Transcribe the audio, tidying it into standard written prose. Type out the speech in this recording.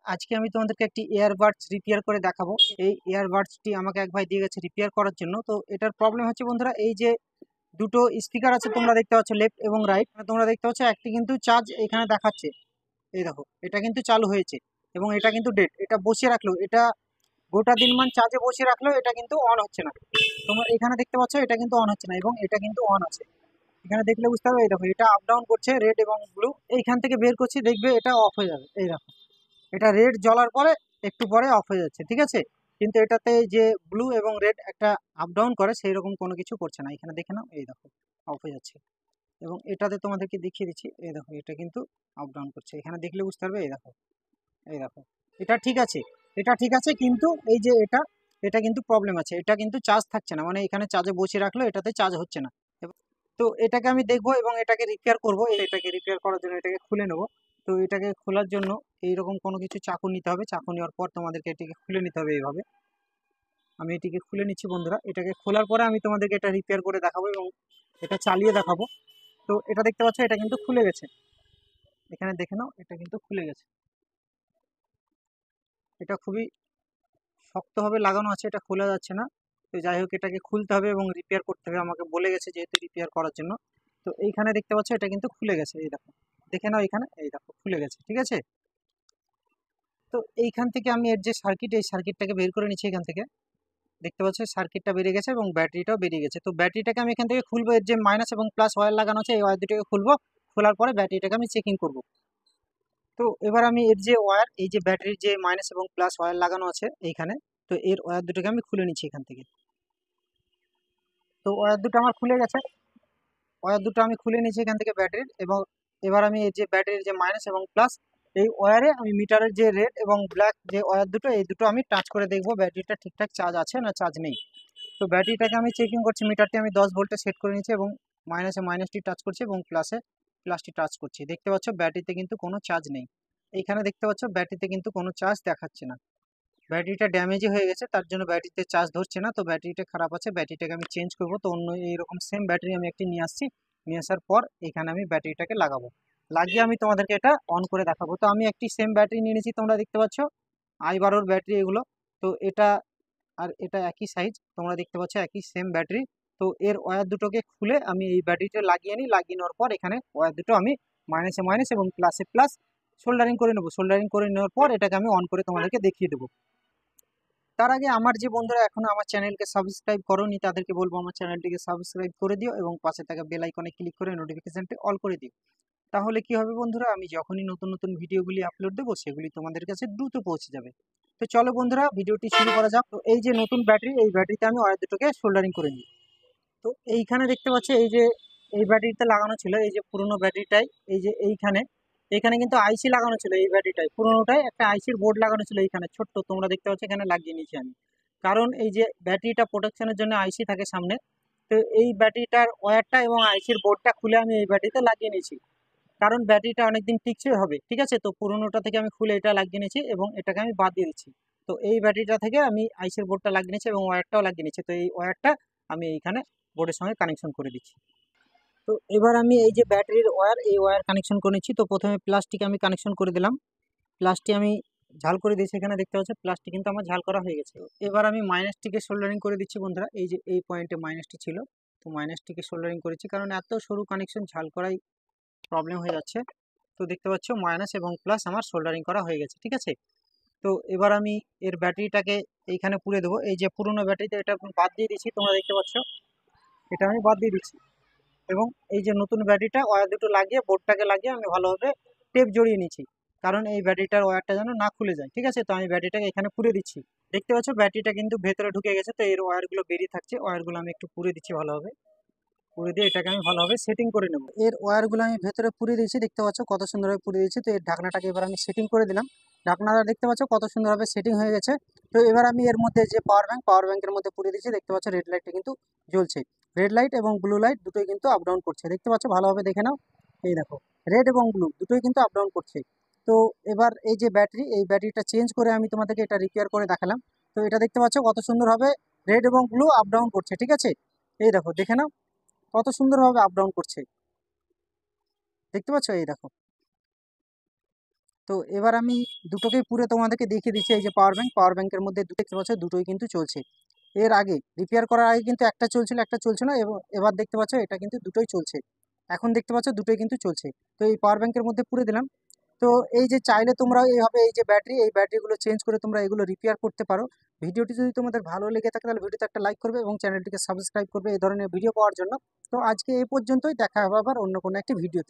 আজকে আমি তোমাদেরকে একটি ইয়ারবাডস রিপেয়ার করে দেখাবো। এই ইয়ারবাডসটি আমাকে এক ভাই দিয়ে গেছে রিপেয়ার করার জন্য। তো এটার প্রবলেম হচ্ছে বন্ধুরা, এই যে দুটো স্পিকার আছে তোমরা দেখতে পাচ্ছ লেফট এবং রাইট, তোমরা দেখতে পাচ্ছ একটি কিন্তু চার্জ এখানে দেখাচ্ছে, এই দেখো এটা কিন্তু চালু হয়েছে এবং এটা কিন্তু ডেড। এটা বসিয়ে রাখলো, এটা গোটা দিনমান চার্জে বসিয়ে রাখলেও এটা কিন্তু অন হচ্ছে না। তোমরা এখানে দেখতে পাচ্ছ এটা কিন্তু অন হচ্ছে না এবং এটা কিন্তু অন আছে। এখানে দেখলে বুঝতে পারবে, এই দেখো এটা আপ ডাউন করছে রেড এবং ব্লু। এইখান থেকে বের করছি, দেখবে এটা অফ হয়ে যাবে। এই দেখো এটা রেড জ্বলার পরে একটু পরে অফ হয়ে যাচ্ছে, ঠিক আছে। কিন্তু এটাতে যে ব্লু এবং রেড একটা আপ ডাউন করে সেই রকম কোনো কিছু করছে না। এখানে দেখে নাও, এই দেখো অফ হয়ে যাচ্ছে। এবং এটাতে তোমাদেরকে দেখিয়ে দিচ্ছি, এই দেখো এটা কিন্তু আপ ডাউন করছে। এখানে দেখলে বুঝতে পারবে, এই দেখো, এই দেখো এটা ঠিক আছে, এটা ঠিক আছে। কিন্তু এই যে এটা এটা কিন্তু প্রবলেম আছে, এটা কিন্তু চার্জ থাকছে না, মানে এখানে চার্জে বসিয়ে রাখলো এটাতে চার্জ হচ্ছে না। তো এটাকে আমি দেখবো এবং এটাকে রিপেয়ার করব। এটাকে রিপেয়ার করার জন্য এটাকে খুলে নেব। তো এটাকে খোলার জন্য এইরকম কোনো কিছু চাকু নিতে হবে। চাকু নেওয়ার পর তোমাদেরকে এটিকে খুলে নিতে হবে এইভাবে। আমি এটিকে খুলে নিচ্ছি বন্ধুরা। এটাকে খোলার পরে আমি তোমাদেরকে এটা রিপেয়ার করে দেখাবো এবং এটা চালিয়ে দেখাবো। তো এটা দেখতে পাচ্ছ এটা কিন্তু খুলে গেছে। এখানে দেখে নাও, এটা কিন্তু খুলে গেছে। এটা খুবই শক্তভাবে লাগানো আছে, এটা খোলা যাচ্ছে না। তো যাই হোক, এটাকে খুলতে হবে এবং রিপেয়ার করতে হবে, আমাকে বলে গেছে যেহেতু রিপেয়ার করার জন্য। তো এইখানে দেখতে পাচ্ছ এটা কিন্তু খুলে গেছে, এই দেখো দেখে নাও, এখানে এই দেখো খুলে গেছে, ঠিক আছে। তো এইখান থেকে আমি এর যে সার্কিট, এই সার্কিটটাকে বের করে নিচ্ছি। এখান থেকে দেখতে পাচ্ছ সার্কিটটা বেরিয়ে গেছে এবং ব্যাটারিটাও বেরিয়ে গেছে। তো ব্যাটারিটাকে আমি এখান থেকে খুলবো, এর যে মাইনাস এবং প্লাস ওয়্যার লাগানো আছে এই ওয়্যার দুটোকে খুলবো। খোলার পরে ব্যাটারিটাকে আমি চেকিং করব। তো এবার আমি এর যে ওয়্যার, এই যে ব্যাটারির যে মাইনাস এবং প্লাস ওয়্যার লাগানো আছে এইখানে, তো এর ওয়্যার দুটোকে আমি খুলে নিচ্ছি এখান থেকে। তো ওয়্যার দুটো আমার খুলে গেছে, ওয়্যার দুটো আমি খুলে নিয়েছি এখান থেকে ব্যাটারির। এবং এবার আমি এই যে ব্যাটারির যে মাইনাস এবং প্লাস, এই ওয়্যারে আমি মিটারের যে রেড এবং ব্ল্যাক যে ওয়্যার দুটো, এই দুটো আমি টাচ করে দেখবো ব্যাটারিটা ঠিকঠাক চার্জ আছে না চার্জ নেই। তো ব্যাটারিটাকে আমি চেকিং করছি, মিটারটি আমি 10 ভোল্টে সেট করে নিয়েছি এবং মাইনাসে মাইনাসটি টাচ করছি এবং প্লাসে প্লাসটি টাচ করছি। দেখতে পাচ্ছ ব্যাটারিতে কিন্তু কোনো চার্জ নেই। এইখানে দেখতে পাচ্ছ ব্যাটারিতে কিন্তু কোনো চার্জ দেখাচ্ছে না। ব্যাটারিটা ড্যামেজই হয়ে গেছে, তার জন্য ব্যাটারিতে চার্জ ধরছে না। তো ব্যাটারিটা খারাপ আছে, ব্যাটারিটাকে আমি চেঞ্জ করবো। তো অন্য এইরকম সেম ব্যাটারি আমি একটি নিয়ে আসছি। নিয়ে আসার পর এখানে আমি ব্যাটারিটাকে লাগাবো, লাগিয়ে আমি তোমাদেরকে এটা অন করে দেখাবো। তো আমি একটি সেম ব্যাটারি নিয়ে নিয়েছি, তোমরা দেখতে পাচ্ছ i12 ব্যাটারি এগুলো। তো এটা আর এটা একই সাইজ, তোমরা দেখতে পাচ্ছ একই সেম ব্যাটারি। তো এর ওয়্যার দুটোকে খুলে আমি এই ব্যাটারিটা লাগিয়ে নিই। লাগিয়ে নেওয়ার পর এখানে ওয়্যার দুটো আমি মাইনাসে মাইনাস এবং প্লাসে প্লাস সোল্ডারিং করে নেবো। সোল্ডারিং করে নেওয়ার পর এটাকে আমি অন করে তোমাদেরকে দেখিয়ে দেবো। তার আগে আমার যে বন্ধুরা এখনো আমার চ্যানেলকে সাবস্ক্রাইব করোনি তাদেরকে বলবো আমার চ্যানেলটিকে সাবস্ক্রাইব করে দিও এবং পাশে থাকা বেল আইকনে ক্লিক করে নোটিফিকেশনটি অল করে দিও। তাহলে কি হবে বন্ধুরা, আমি যখনই নতুন নতুন ভিডিওগুলি আপলোড দেবো সেগুলি তোমাদের কাছে দ্রুত পৌঁছে যাবে। তো চলো বন্ধুরা ভিডিওটি শুরু করা যাক। তো এই যে নতুন ব্যাটারি, এই ব্যাটারিতে আমি ওয়্যার দুটোকে সোল্ডারিং করে নিই। তো এইখানে দেখতে পাচ্ছ এই যে এই ব্যাটারিতে লাগানো ছিল, এই যে পুরোনো ব্যাটারিটাই, এই যে এইখানে এইখানে কিন্তু আইসি লাগানো ছিল। এই ব্যাটারিটাই পুরোনোটাই একটা আইসির বোর্ড লাগানো ছিল এইখানে ছোট্ট, তোমরা দেখতে পাচ্ছ এখানে লাগিয়ে নিয়েছি আমি। কারণ এই যে ব্যাটারিটা প্রোটেকশনের জন্য আইসি থাকে সামনে। তো এই ব্যাটারিটার ওয়্যারটা এবং আইসির বোর্ডটা খুলে আমি এই ব্যাটারিতে লাগিয়ে নিয়েছি, কারণ ব্যাটারিটা অনেকদিন টিকসই হবে, ঠিক আছে। তো পুরোনোটা থেকে আমি খুলে এটা লাগিয়ে নিয়েছি এবং এটাকে আমি বাদ দিয়ে দিচ্ছি। তো এই ব্যাটারিটা থেকে আমি আইসির বোর্ডটা লাগিয়ে নিয়েছি এবং ওয়্যারটাও লাগিয়ে নিয়েছি। তো এই ওয়্যারটা আমি এইখানে বোর্ডের সঙ্গে কানেকশন করে দিচ্ছি। তো এবার আমি এই যে ব্যাটারির ওয়্যার, এই ওয়্যার কানেকশন করে নিচ্ছি। তো প্রথমে প্লাসটিকে আমি কানেকশন করে দিলাম, প্লাসটি আমি ঝাল করে দিয়েছি। এখানে দেখতে পাচ্ছ প্লাসটি কিন্তু আমার ঝাল করা হয়ে গেছে। এবার আমি মাইনাসটিকে সোল্ডারিং করে দিচ্ছি বন্ধুরা। এই যে এই পয়েন্টে মাইনাসটি ছিল, তো মাইনাসটিকে সোল্ডারিং করেছি, কারণ এত সরু কানেকশন ঝাল করাই প্রবলেম হয়ে যাচ্ছে। তো দেখতে পাচ্ছ মাইনাস এবং প্লাস আমার সোল্ডারিং করা হয়ে গেছে, ঠিক আছে। তো এবার আমি এর ব্যাটারিটাকে এইখানে পুড়ে দেবো। এই যে পুরোনো ব্যাটারিতে এটা বাদ দিয়ে দিচ্ছি, তোমরা দেখতে পাচ্ছ এটা আমি বাদ দিয়ে দিচ্ছি। এবং এই যে নতুন ব্যাটারিটা ওয়্যার দুটো লাগিয়ে বোর্ডটাকে লাগিয়ে আমি ভালোভাবে টেপ জড়িয়ে নিচ্ছি, কারণ এই ব্যাটারিটার ওয়্যারটা যেন না খুলে যায়, ঠিক আছে। তো আমি ব্যাটারিটাকে এখানে পুড়ে দিচ্ছি। দেখতে পাচ্ছ ব্যাটারিটা কিন্তু ভেতরে ঢুকে গেছে। তো এর ওয়্যারগুলো বেরিয়ে থাকছে, ওয়্যারগুলো আমি একটু পুড়ে দিচ্ছি ভালোভাবে। পুড়ে দিয়ে এটাকে আমি ভালোভাবে সেটিং করে নেব। এর ওয়্যারগুলো আমি ভেতরে পুড়ে দিয়েছি, দেখতে পাচ্ছ কত সুন্দরভাবে পুড়ে দিয়েছি। তো এর ঢাকনাটাকে এবার আমি সেটিং করে দিলাম। ঢাকনাটা দেখতে পাচ্ছ কত সুন্দরভাবে সেটিং হয়ে গেছে। তো এবার আমি এর মধ্যে যে পাওয়ার ব্যাংকের মধ্যে পুড়ে দিয়েছি, দেখতে পাচ্ছ রেড লাইটটা কিন্তু জ্বলছে। রেড লাইট এবং ব্লু লাইট দুটোই কিন্তু আপ ডাউন করছে, দেখতে পাচ্ছ ভালোভাবে দেখে নাও। এই দেখো রেড এবং ব্লু দুটোই কিন্তু আপ ডাউন করছে। তো এবার এই যে ব্যাটারি, এই ব্যাটারিটা চেঞ্জ করে আমি তোমাদেরকে এটা রিপেয়ার করে দেখালাম। তো এটা দেখতে পাচ্ছ কত সুন্দরভাবে রেড এবং ব্লু আপ ডাউন করছে, ঠিক আছে। এই দেখো দেখে নাও কত সুন্দরভাবে আপ ডাউন করছে, দেখতে পাচ্ছ, এই দেখো। তো এবার আমি দুটোকেই পুরো তোমাদেরকে দেখিয়ে দিচ্ছি। এই যে পাওয়ার ব্যাংকের মধ্যে দেখতে পাচ্ছ দুটোই কিন্তু চলছে। এর আগে রিপেয়ার করার আগে কিন্তু একটা চলছিল একটা চলছে না, এবং এবার দেখতে পাচ্ছ এটা কিন্তু দুটোই চলছে। এখন দেখতে পাচ্ছ দুটোই কিন্তু চলছে। তো এই পাওয়ার ব্যাংকের মধ্যে পুরে দিলাম। তো এই যে চাইলে তোমরা এইভাবে এই যে এই ব্যাটারিগুলো চেঞ্জ করে তোমরা এগুলো রিপেয়ার করতে পারো। ভিডিওটি যদি তোমাদের ভালো লেগে থাকে তাহলে ভিডিওতে একটা লাইক করবে এবং চ্যানেলটিকে সাবস্ক্রাইব করবে এই ধরনের ভিডিও পাওয়ার জন্য। তো আজকে এই পর্যন্তই, দেখা হবে আবার অন্য কোনো একটি ভিডিওতে।